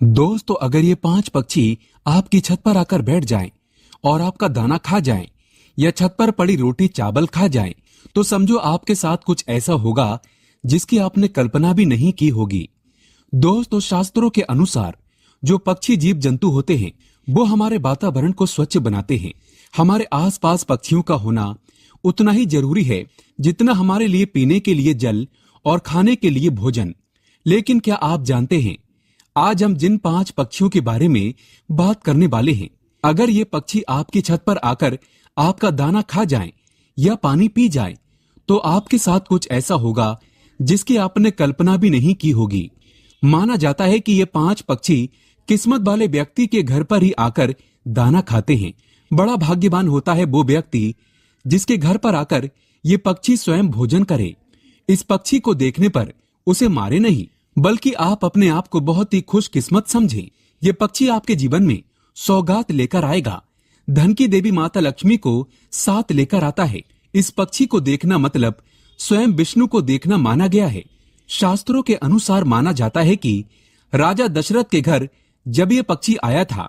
दोस्तों, अगर ये 5 पक्षी आपकी छत पर आकर बैठ जाएं और आपका दाना खा जाएं या छत पर पड़ी रोटी चावल खा जाएं, तो समझो आपके साथ कुछ ऐसा होगा जिसकी आपने कल्पना भी नहीं की होगी। दोस्तों, शास्त्रों के अनुसार जो पक्षी जीव जंतु होते हैं वो हमारे वातावरण को स्वच्छ बनाते हैं। हमारे आसपास पक्षियों का होना उतना ही जरूरी है जितना हमारे लिए पीने के लिए जल और खाने के लिए भोजन। लेकिन क्या आप जानते हैं, आज हम जिन 5 पक्षियों के बारे में बात करने वाले हैं, अगर ये पक्षी आपकी छत पर आकर आपका दाना खा जाएं या पानी पी जाएं, तो आपके साथ कुछ ऐसा होगा जिसकी आपने कल्पना भी नहीं की होगी। माना जाता है कि ये 5 पक्षी किस्मत वाले व्यक्ति के घर पर ही आकर दाना खाते हैं। बड़ा भाग्यवान होता है वो व्यक्ति जिसके घर पर आकर ये पक्षी स्वयं भोजन करे। इस पक्षी को देखने पर उसे मारे नहीं, बल्कि आप अपने आप को बहुत ही खुशकिस्मत समझें। ये पक्षी आपके जीवन में सौगात लेकर आएगा। धन की देवी माता लक्ष्मी को साथ लेकर आता है। इस पक्षी को देखना मतलब स्वयं विष्णु को देखना माना गया है। शास्त्रों के अनुसार माना जाता है कि राजा दशरथ के घर जब ये पक्षी आया था,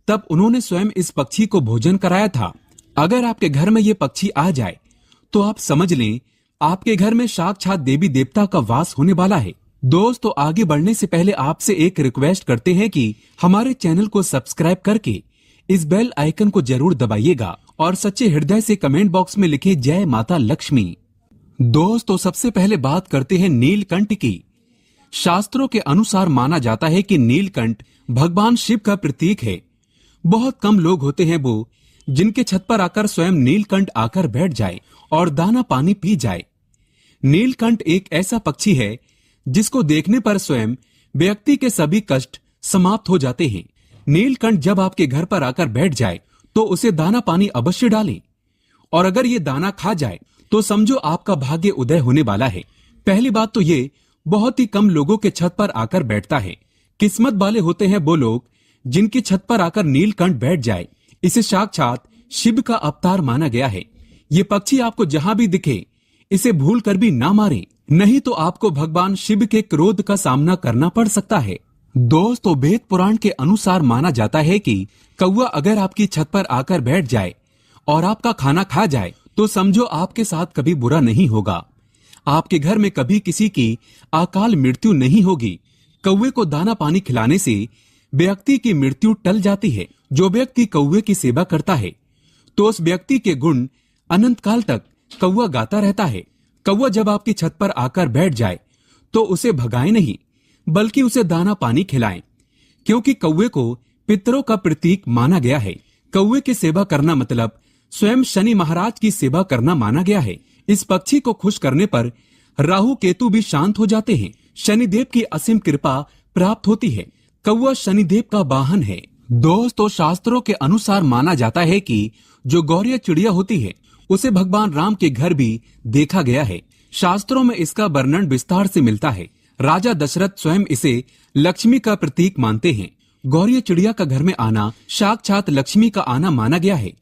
तब उन्होंने स्वयं इस पक्षी को भोजन कराया था। अगर आपके घर में ये पक्षी आ जाए तो आप समझ लें आपके घर में साक्षात देवी देवता का वास होने वाला है। दोस्तों, आगे बढ़ने से पहले आपसे एक रिक्वेस्ट करते हैं कि हमारे चैनल को सब्सक्राइब करके इस बेल आइकन को जरूर दबाइएगा और सच्चे हृदय से कमेंट बॉक्स में लिखे जय माता लक्ष्मी। दोस्तों, सबसे पहले बात करते हैं नीलकंठ की। शास्त्रों के अनुसार माना जाता है कि नीलकंठ भगवान शिव का प्रतीक है। बहुत कम लोग होते हैं वो जिनके छत पर आकर स्वयं नीलकंठ आकर बैठ जाए और दाना पानी पी जाए। नीलकंठ एक ऐसा पक्षी है जिसको देखने पर स्वयं व्यक्ति के सभी कष्ट समाप्त हो जाते हैं। नीलकंठ जब आपके घर पर आकर बैठ जाए तो उसे दाना पानी अवश्य डालें, और अगर ये दाना खा जाए तो समझो आपका भाग्य उदय होने वाला है। पहली बात तो ये बहुत ही कम लोगों के छत पर आकर बैठता है। किस्मत वाले होते हैं वो लोग जिनकी छत पर आकर नीलकंठ बैठ जाए। इसे साक्षात शिव का अवतार माना गया है। ये पक्षी आपको जहां भी दिखे इसे भूल कर भी ना मारे, नहीं तो आपको भगवान शिव के क्रोध का सामना करना पड़ सकता है। दोस्तों, वेद पुराण के अनुसार माना जाता है कि कौवा अगर आपकी छत पर आकर बैठ जाए और आपका खाना खा जाए तो समझो आपके साथ कभी बुरा नहीं होगा। आपके घर में कभी किसी की अकाल मृत्यु नहीं होगी। कौवे को दाना पानी खिलाने से व्यक्ति की मृत्यु टल जाती है। जो व्यक्ति कौवे की सेवा करता है तो उस व्यक्ति के गुण अनंत काल तक कौवा गाता रहता है। कौवा जब आपकी छत पर आकर बैठ जाए तो उसे भगाएं नहीं, बल्कि उसे दाना पानी खिलाएं, क्योंकि कौवे को पितरों का प्रतीक माना गया है। कौवे की सेवा करना मतलब स्वयं शनि महाराज की सेवा करना माना गया है। इस पक्षी को खुश करने पर राहु केतु भी शांत हो जाते हैं। शनिदेव की असीम कृपा प्राप्त होती है। कौवा शनिदेव का वाहन है। दोस्तों, शास्त्रों के अनुसार माना जाता है कि जो गौरिया चिड़िया होती है उसे भगवान राम के घर भी देखा गया है। शास्त्रों में इसका वर्णन विस्तार से मिलता है। राजा दशरथ स्वयं इसे लक्ष्मी का प्रतीक मानते हैं। गौरिया चिड़िया का घर में आना साक्षात लक्ष्मी का आना माना गया है।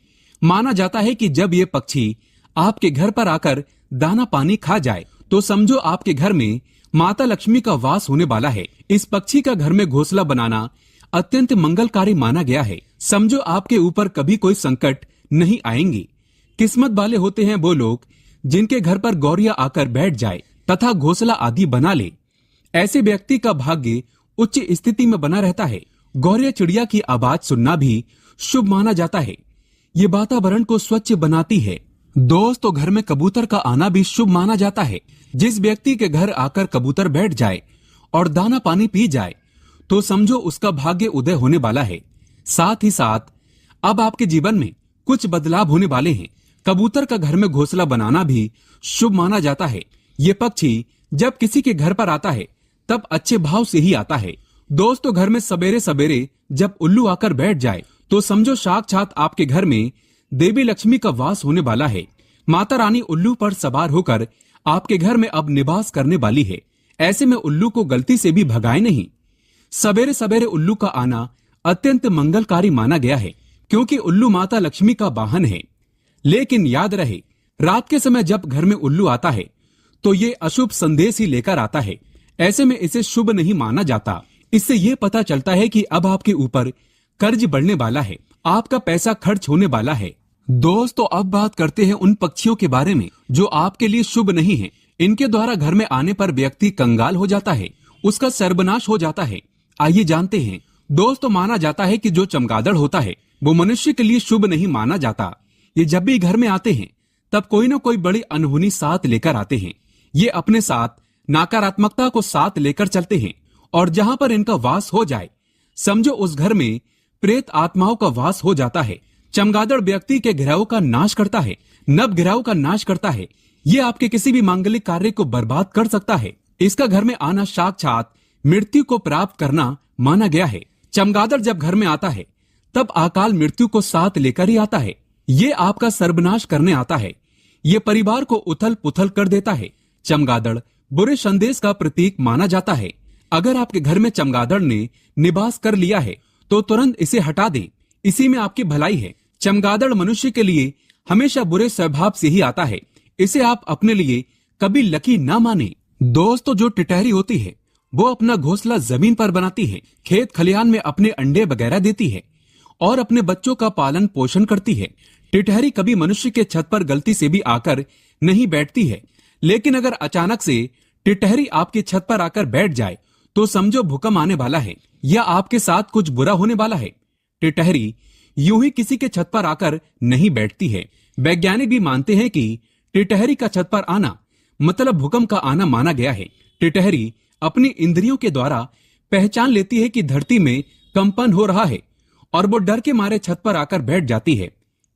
माना जाता है कि जब ये पक्षी आपके घर पर आकर दाना पानी खा जाए तो समझो आपके घर में माता लक्ष्मी का वास होने वाला है। इस पक्षी का घर में घोंसला बनाना अत्यंत मंगलकारी माना गया है। समझो आपके ऊपर कभी कोई संकट नहीं आएंगे। किस्मत वाले होते हैं वो लोग जिनके घर पर गौरिया आकर बैठ जाए तथा घोंसला आदि बना ले। ऐसे व्यक्ति का भाग्य उच्च स्थिति में बना रहता है। गौरिया चिड़िया की आवाज सुनना भी शुभ माना जाता है। ये वातावरण को स्वच्छ बनाती है। दोस्तों, घर में कबूतर का आना भी शुभ माना जाता है। जिस व्यक्ति के घर आकर कबूतर बैठ जाए और दाना पानी पी जाए तो समझो उसका भाग्य उदय होने वाला है। साथ ही साथ अब आपके जीवन में कुछ बदलाव होने वाले हैं। कबूतर का घर में घोंसला बनाना भी शुभ माना जाता है। ये पक्षी जब किसी के घर पर आता है तब अच्छे भाव से ही आता है। दोस्तों, घर में सवेरे सवेरे जब उल्लू आकर बैठ जाए तो समझो साक्षात आपके घर में देवी लक्ष्मी का वास होने वाला है। माता रानी उल्लू पर सवार होकर आपके घर में अब निवास करने वाली है। ऐसे में उल्लू को गलती से भी भगाए नहीं। सवेरे सवेरे उल्लू का आना अत्यंत मंगलकारी माना गया है, क्योंकि उल्लू माता लक्ष्मी का वाहन है। लेकिन याद रहे, रात के समय जब घर में उल्लू आता है तो ये अशुभ संदेश ही लेकर आता है। ऐसे में इसे शुभ नहीं माना जाता। इससे ये पता चलता है कि अब आपके ऊपर कर्ज बढ़ने वाला है, आपका पैसा खर्च होने वाला है। दोस्तों, अब बात करते हैं उन पक्षियों के बारे में जो आपके लिए शुभ नहीं है। इनके द्वारा घर में आने पर व्यक्ति कंगाल हो जाता है, उसका सर्वनाश हो जाता है। आइए जानते हैं। दोस्तों, माना जाता है कि जो चमगादड़ होता है वो मनुष्य के लिए शुभ नहीं माना जाता। ये जब भी घर में आते हैं तब कोई ना कोई बड़ी अनहोनी साथ लेकर आते हैं। ये अपने साथ नकारात्मकता को साथ लेकर चलते हैं और जहां पर इनका वास हो जाए समझो उस घर में प्रेत आत्माओं का वास हो जाता है। चमगादड़ व्यक्ति के घिराव का नाश करता है, नव घिराव का नाश करता है। ये आपके किसी भी मांगलिक कार्य को बर्बाद कर सकता है। इसका घर में आना साक्षात मृत्यु को प्राप्त करना माना गया है। चमगादड़ जब घर में आता है तब अकाल मृत्यु को साथ लेकर ही आता है। ये आपका सर्वनाश करने आता है। ये परिवार को उथल पुथल कर देता है। चमगादड़ बुरे संदेश का प्रतीक माना जाता है। अगर आपके घर में चमगादड़ ने निवास कर लिया है तो तुरंत इसे हटा दें, इसी में आपकी भलाई है। चमगादड़ मनुष्य के लिए हमेशा बुरे स्वभाव से ही आता है। इसे आप अपने लिए कभी लकी ना माने। दोस्तों, जो टिटहरी होती है वो अपना घोंसला जमीन पर बनाती है, खेत खलिहान में अपने अंडे वगैरह देती है और अपने बच्चों का पालन पोषण करती है। टिटहरी कभी मनुष्य के छत पर गलती से भी आकर नहीं बैठती है, लेकिन अगर अचानक से टिटहरी आपकी छत पर आकर बैठ जाए तो समझो भूकंप आने वाला है या आपके साथ कुछ बुरा होने वाला है। टिटहरी यूं ही किसी के छत पर आकर नहीं बैठती है। वैज्ञानिक भी मानते हैं कि टिटहरी का छत पर आना मतलब भूकंप का आना माना गया है। टिटहरी अपनी इंद्रियों के द्वारा पहचान लेती है कि धरती में कंपन हो रहा है और वो डर के मारे छत पर आकर बैठ जाती है।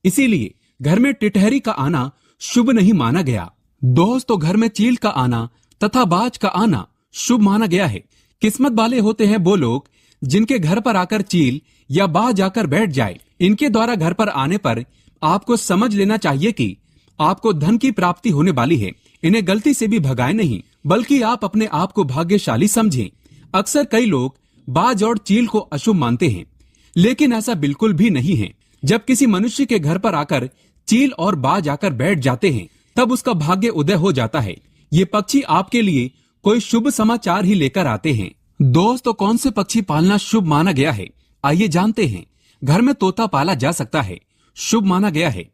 इसीलिए घर में टिटहरी का आना शुभ नहीं माना गया। दोस्तों, घर में चील का आना तथा बाज का आना शुभ माना गया है। किस्मत वाले होते हैं वो लोग जिनके घर पर आकर चील या बाज आकर बैठ जाए। इनके द्वारा घर पर आने पर आपको समझ लेना चाहिए कि आपको धन की प्राप्ति होने वाली है। इन्हें गलती से भी भगाए नहीं, बल्कि आप अपने आप को भाग्यशाली समझें। अक्सर कई लोग बाज और चील को अशुभ मानते हैं, लेकिन ऐसा बिल्कुल भी नहीं है। जब किसी मनुष्य के घर पर आकर चील और बाज आकर बैठ जाते हैं तब उसका भाग्य उदय हो जाता है। ये पक्षी आपके लिए कोई शुभ समाचार ही लेकर आते हैं। दोस्तों, कौन से पक्षी पालना शुभ माना गया है, आइए जानते हैं। घर में तोता पाला जा सकता है, शुभ माना गया है।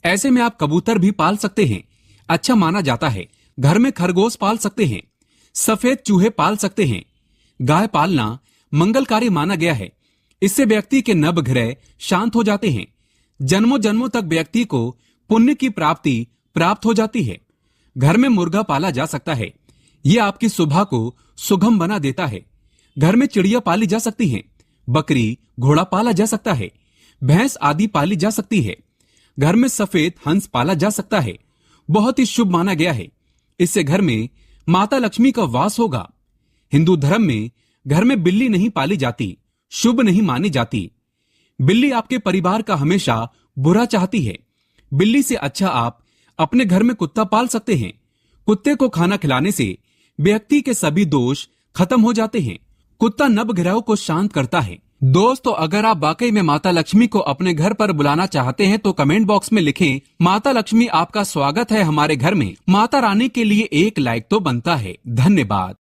ऐसे में आप कबूतर भी पाल सकते हैं, अच्छा माना जाता है। घर में खरगोश पाल सकते हैं, सफेद चूहे पाल सकते हैं। गाय पालना मंगलकारी माना गया है। इससे व्यक्ति के नवग्रह शांत हो जाते हैं। जन्मों जन्मों तक व्यक्ति को पुण्य की प्राप्ति प्राप्त हो जाती है। घर में मुर्गा पाला जा सकता है, ये आपकी सुबह को सुगम बना देता है। घर में चिड़िया पाली जा सकती हैं, बकरी घोड़ा पाला जा सकता है, भैंस आदि पाली जा सकती है। घर में सफेद हंस पाला जा सकता है, बहुत ही शुभ माना गया है। इससे घर में माता लक्ष्मी का वास होगा। हिंदू धर्म में घर में बिल्ली नहीं पाली जाती, शुभ नहीं मानी जाती। बिल्ली आपके परिवार का हमेशा बुरा चाहती है। बिल्ली से अच्छा आप अपने घर में कुत्ता पाल सकते हैं। कुत्ते को खाना खिलाने से व्यक्ति के सभी दोष खत्म हो जाते हैं। कुत्ता नवग्रहों को शांत करता है। दोस्तों, अगर आप वाकई में माता लक्ष्मी को अपने घर पर बुलाना चाहते हैं तो कमेंट बॉक्स में लिखें, माता लक्ष्मी आपका स्वागत है हमारे घर में। माता रानी के लिए एक लाइक तो बनता है। धन्यवाद।